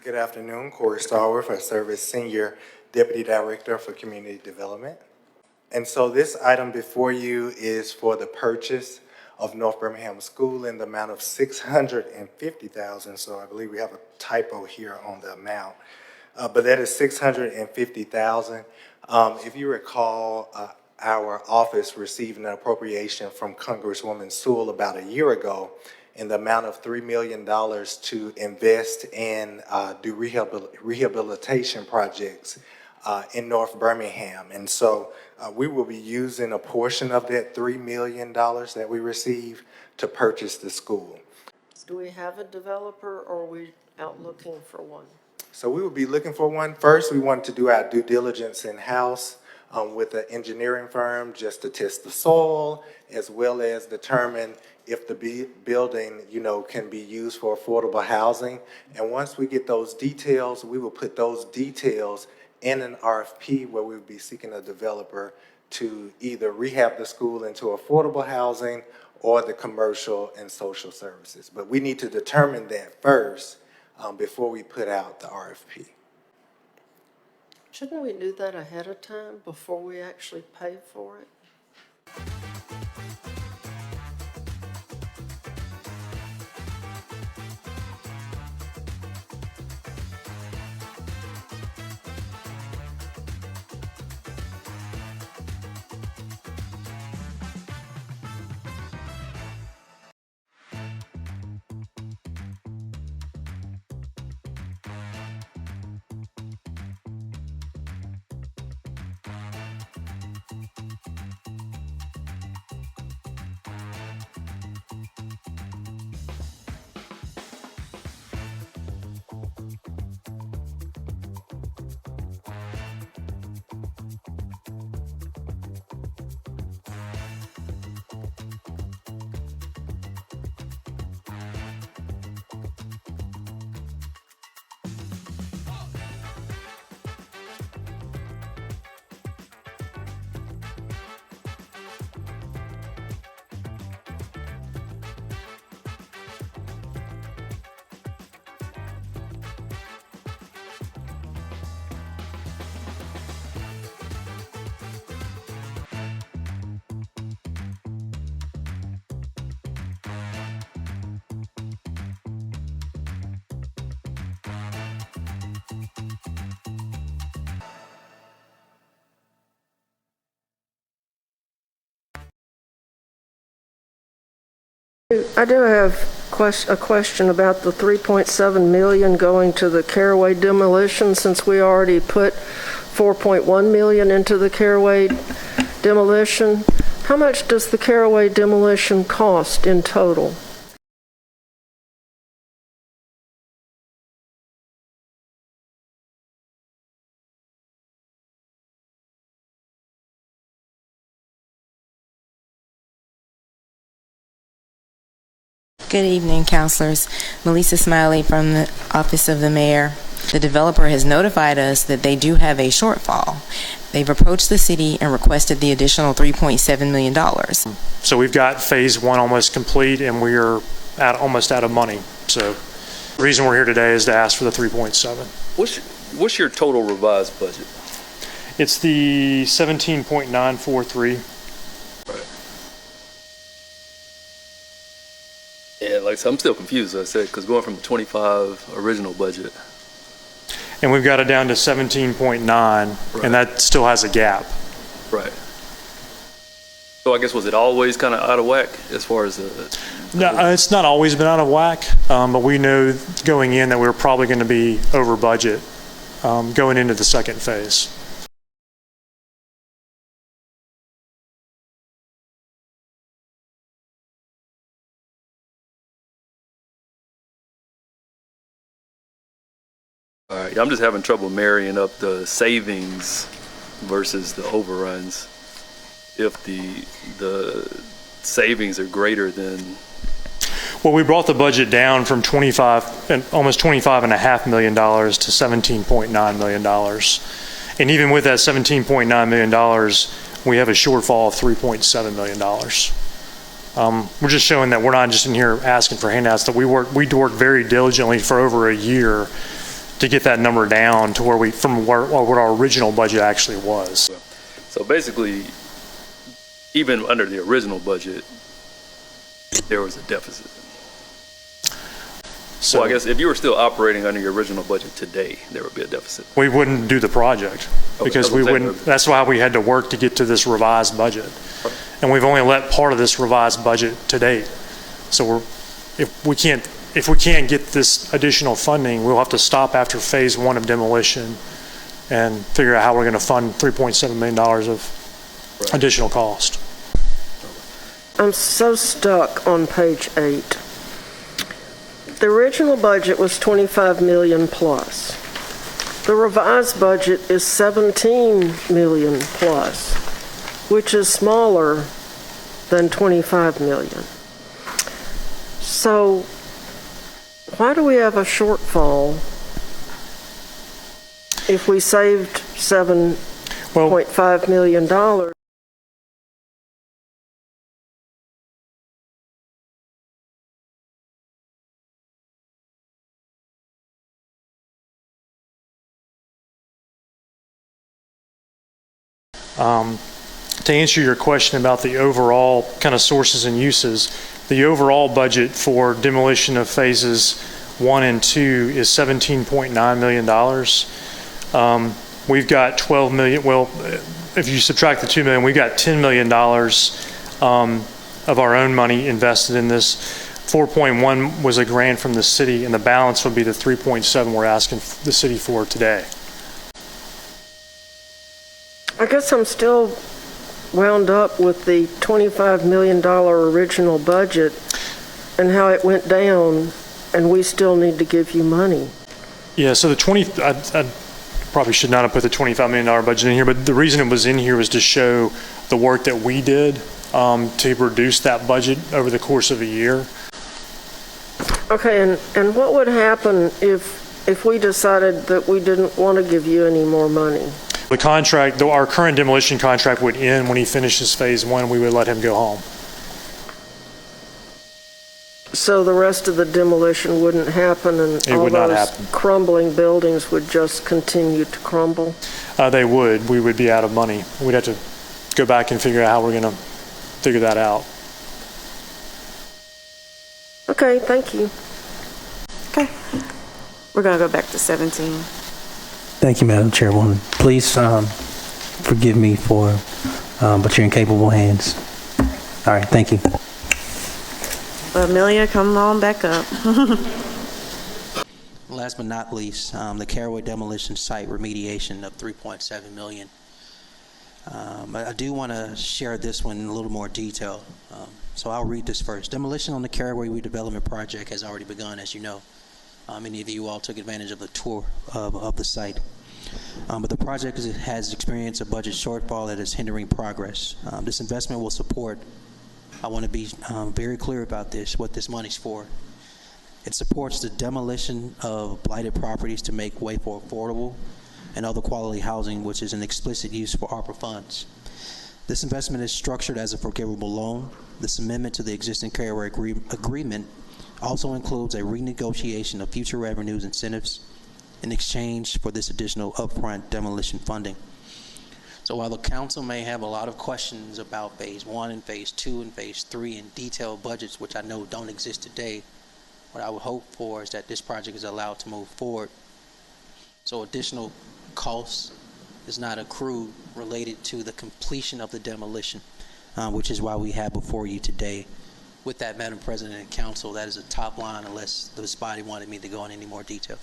Good afternoon, Corey Starworth. I serve as Senior Deputy Director for Community Development. And so this item before you is for the purchase of North Birmingham School in the amount of $650,000. So I believe we have a typo here on the amount, but that is $650,000. If you recall, our office received an appropriation from Congresswoman Sewell about a year ago in the amount of $3 million to invest in do rehabilitation projects in North Birmingham. And so we will be using a portion of that $3 million that we receive to purchase the school. Do we have a developer, or are we out looking for one? So we will be looking for one. First, we want to do our due diligence in-house with an engineering firm just to test the soil, as well as determine if the building, can be used for affordable housing. And once we get those details, we will put those details in an RFP where we will be seeking a developer to either rehab the school into affordable housing or the commercial and social services. But we need to determine that first before we put out the RFP. Shouldn't we do that ahead of time before we actually pay for it? I do have a question about the $3.7 million going to the Caraway demolition, since we already put $4.1 million into the Caraway demolition. How much does the Caraway demolition cost in total? Good evening, counselors. Melissa Smiley from the Office of the Mayor. The developer has notified us that they do have a shortfall. They've approached the city and requested the additional $3.7 million. So we've got phase one almost complete, and we are almost out of money. So the reason we're here today is to ask for the 3.7. What's your total revised budget? It's the 17.943. Yeah, like so I'm still confused, as I said, because going from the 25 original budget. And we've got it down to 17.9, Right. and that still has a gap. Right. So I guess, was it always kind of out of whack as far as the... No, it's not always been out of whack, but we know going in that we're probably going to be over budget going into the second phase. All right, I'm just having trouble marrying up the savings versus the overruns. If the savings are greater than... Well, we brought the budget down from almost $25.5 million to $17.9 million. And even with that $17.9 million, we have a shortfall of $3.7 million. We're just showing that we're not just in here asking for handouts, that we worked very diligently for over a year to get that number down to where what our original budget actually was. So basically, even under the original budget, there was a deficit. So I guess if you were still operating under your original budget today, there would be a deficit. We wouldn't do the project because we wouldn't. That's why we had to work to get to this revised budget, and we've only let part of this revised budget to date. So if we can't get this additional funding, we'll have to stop after phase 1 of demolition and figure out how we're going to fund $3.7 million of additional cost. I'm so stuck on page 8. The original budget was 25 million plus. The revised budget is 17 million plus, which is smaller than 25 million. So why do we have a shortfall if we saved $7.5 million? To answer your question about the overall kind of sources and uses, the overall budget for demolition of phases 1 and 2 is $17.9 million. We've got 12 million. Well, if you subtract the 2 million, we've got $10 million of our own money invested in this. 4.1 was a grant from the city, and the balance would be the 3.7 we're asking the city for today. I guess I'm still wound up with the $25 million original budget and how it went down, and we still need to give you money. Yeah, so I probably should not have put the $25 million budget in here, but the reason it was in here was to show the work that we did to reduce that budget over the course of a year. Okay, and what would happen if we decided that we didn't want to give you any more money? The contract, though our current demolition contract would end when he finishes phase 1, we would let him go home. So the rest of the demolition wouldn't happen, and all those crumbling buildings would just continue to crumble? They would. We would be out of money. We'd have to go back and figure out how we're going to figure that out. Okay, thank you. Okay. We're going to go back to 17. Thank you, Madam Chairwoman. Please forgive me but you're in capable hands. All right, thank you. Amelia, come on back up. Last but not least, the Caraway demolition site remediation of $3.7 million. I do want to share this one in a little more detail. So I'll read this first. Demolition on the Caraway redevelopment project has already begun, as you know. Many of you all took advantage of the tour of the site. But the project has experienced a budget shortfall that is hindering progress. This investment will support, I want to be very clear about this, what this money's for. It supports the demolition of blighted properties to make way for affordable and other quality housing, which is an explicit use for ARPA funds. This investment is structured as a forgivable loan. This amendment to the existing Caraway agreement also includes a renegotiation of future revenues incentives in exchange for this additional upfront demolition funding. So while the council may have a lot of questions about phase 1 and phase 2 and phase 3 and detailed budgets, which I know don't exist today, what I would hope for is that this project is allowed to move forward. So additional costs is not accrued related to the completion of the demolition, which is why we have before you today. With that, Madam President and Council, that is a top line unless this body wanted me to go into any more detail.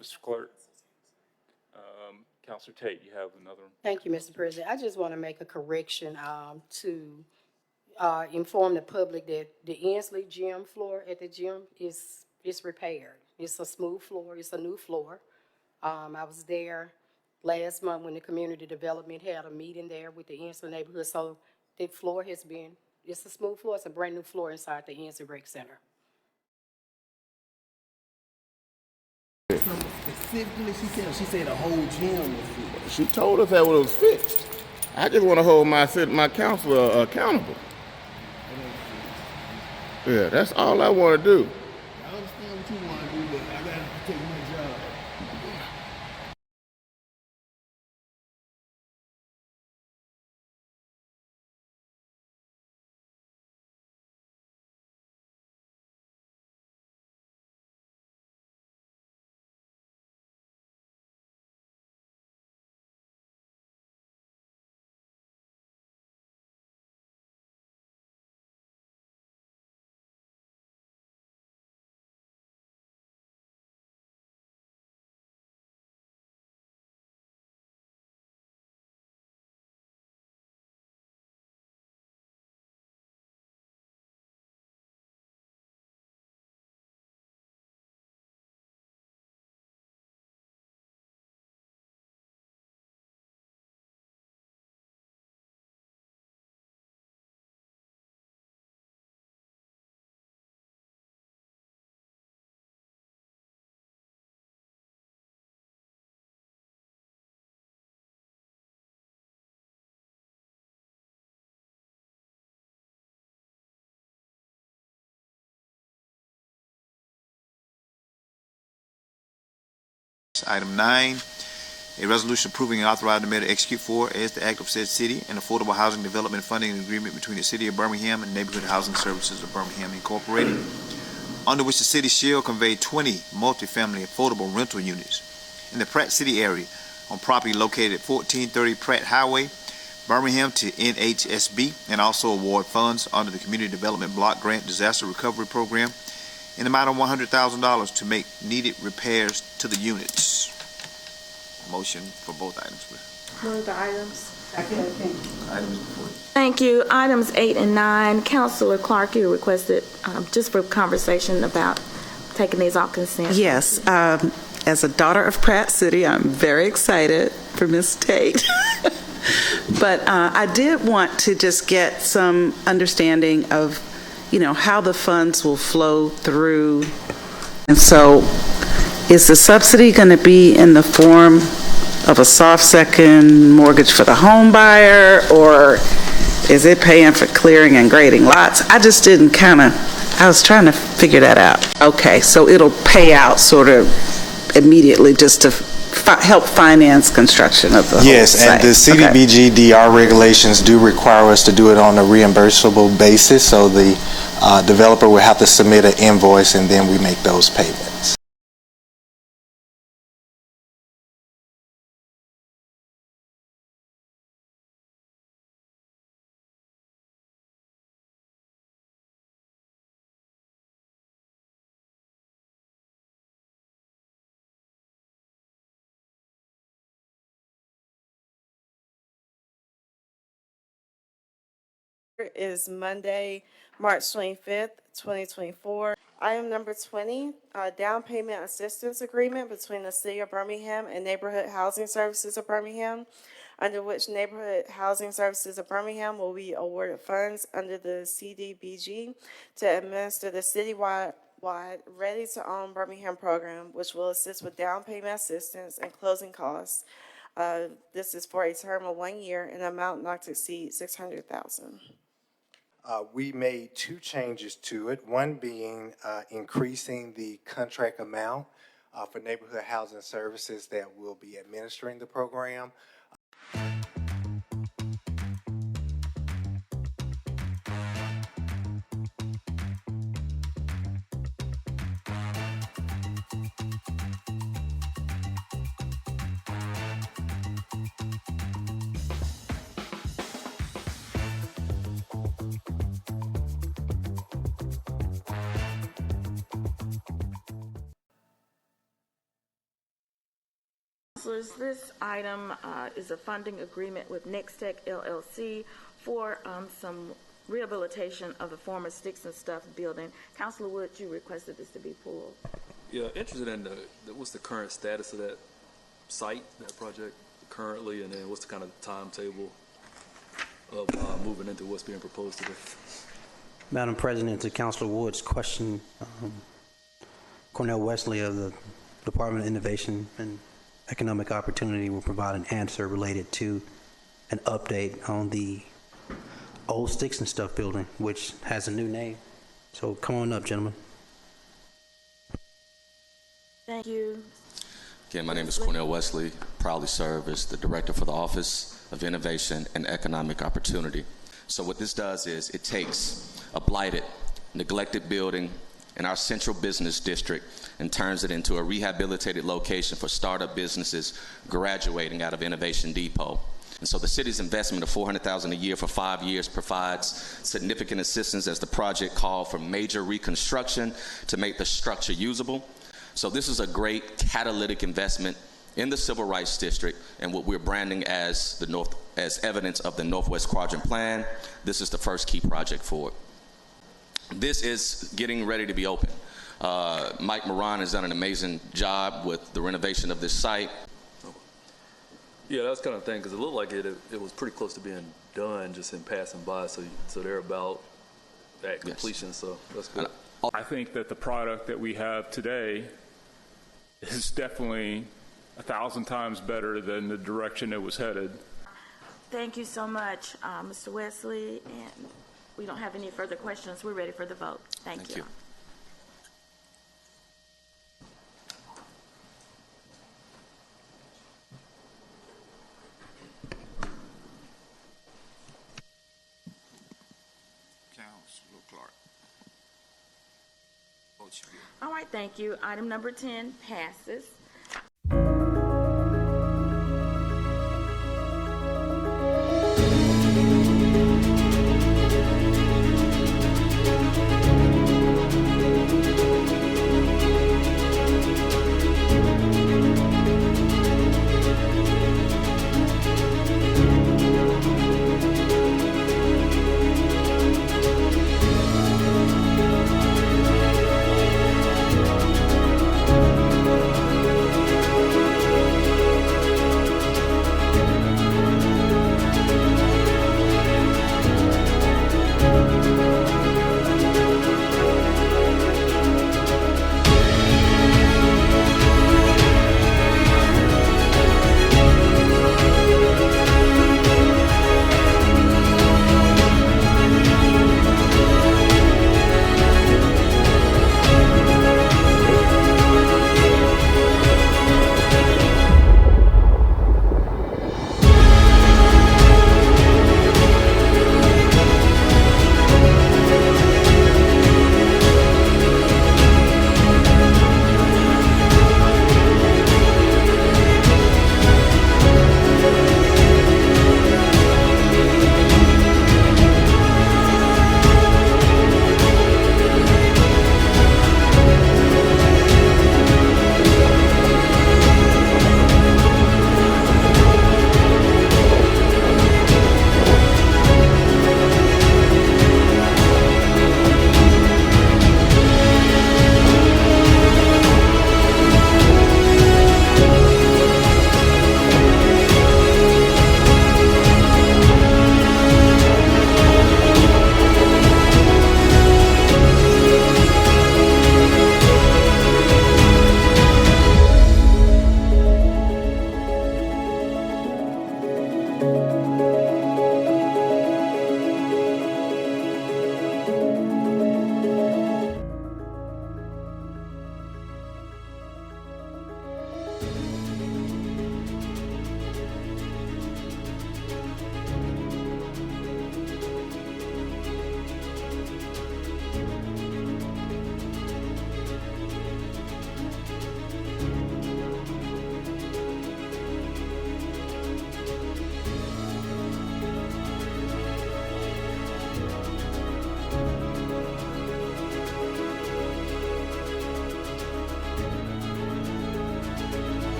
Mr. Clerk, Counselor Tate, you have another one. Thank you, Mr. President. I just want to make a correction to inform the public that the Ansley gym floor at the gym is repaired. It's a smooth floor. It's a new floor. I was there last month when the community development had a meeting there with the Ansley neighborhood. So the floor it's a smooth floor. It's a brand new floor inside the Ansley Rec Center. Specifically, she said the whole gym was fixed. She told us that it was fixed. I just want to hold my counselor accountable. Yeah, that's all I want to do. I understand what you want to do, but I got to protect my job. Item 9, a resolution approving and authorizing the mayor to execute for as the act of said city an affordable housing development funding agreement between the city of Birmingham and Neighborhood Housing Services of Birmingham Incorporated, under which the city shall convey 20 multifamily affordable rental units in the Pratt City area on property located at 1430 Pratt Highway, Birmingham, to NHSB, and also award funds under the Community Development Block Grant Disaster Recovery Program in the amount of $100,000 to make needed repairs to the units. Motion for both items, please. Move the items. Items before you. Thank you. Items 8 and 9, Councilor Clark, you requested just for conversation about taking these off consent. Yes. As a daughter of Pratt City, I'm very excited for Ms. Tate. But I did want to just get some understanding of, how the funds will flow through. And so is the subsidy going to be in the form of a soft second mortgage for the home buyer, or is it paying for clearing and grading lots? I just didn't I was trying to figure that out. Okay, so it'll pay out sort of immediately just to help finance construction of the Yes, whole and the site. Okay. CDBG-DR regulations do require us to do it on a reimbursable basis, so the developer will have to submit an invoice and then we make those payments. Is Monday, March 25th, 2024. Item number 20, down payment assistance agreement between the City of Birmingham and Neighborhood Housing Services of Birmingham, under which Neighborhood Housing Services of Birmingham will be awarded funds under the CDBG to administer the citywide Ready to Own Birmingham program, which will assist with down payment assistance and closing costs. This is for a term of 1 year and an amount not to exceed $600,000. We made two changes to it, one being increasing the contract amount for neighborhood housing services that will be administering the program. Councilors, this item is a funding agreement with Nextech LLC for some rehabilitation of the former Sticks and Stuff building. Councilor Wood, you requested this to be pulled. Yeah, interested in what's the current status of that site, that project currently, and then what's the kind of timetable of moving into what's being proposed today? Madam President, to Councilor Wood's question, Cornell Wesley of the Department of Innovation and Economic Opportunity will provide an answer related to an update on the old Sticks and Stuff building, which has a new name. So come on up, gentlemen. Thank you. Again, my name is Cornell Wesley, proudly serve as the Director for the Office of Innovation and Economic Opportunity. So what this does is it takes a blighted, neglected building in our central business district and turns it into a rehabilitated location for startup businesses graduating out of Innovation Depot. And so the city's investment of $400,000 a year for 5 years provides significant assistance as the project called for major reconstruction to make the structure usable. So this is a great catalytic investment in the Civil Rights District and what we're branding as as evidence of the Northwest Quadrant Plan. This is the first key project for it. This is getting ready to be open. Mike Moran has done an amazing job with the renovation of this site. Yeah, that's kind of thing, because it looked like it was pretty close to being done just in passing by, so they're about at completion, yes. So that's good. I think that the product that we have today is definitely 1,000 times better than the direction it was headed. Thank you so much, Mr. Wesley. And we don't have any further questions. We're ready for the vote. Thank you. Councilor Clark. Vote you good. All right, thank you. Item number 10 passes.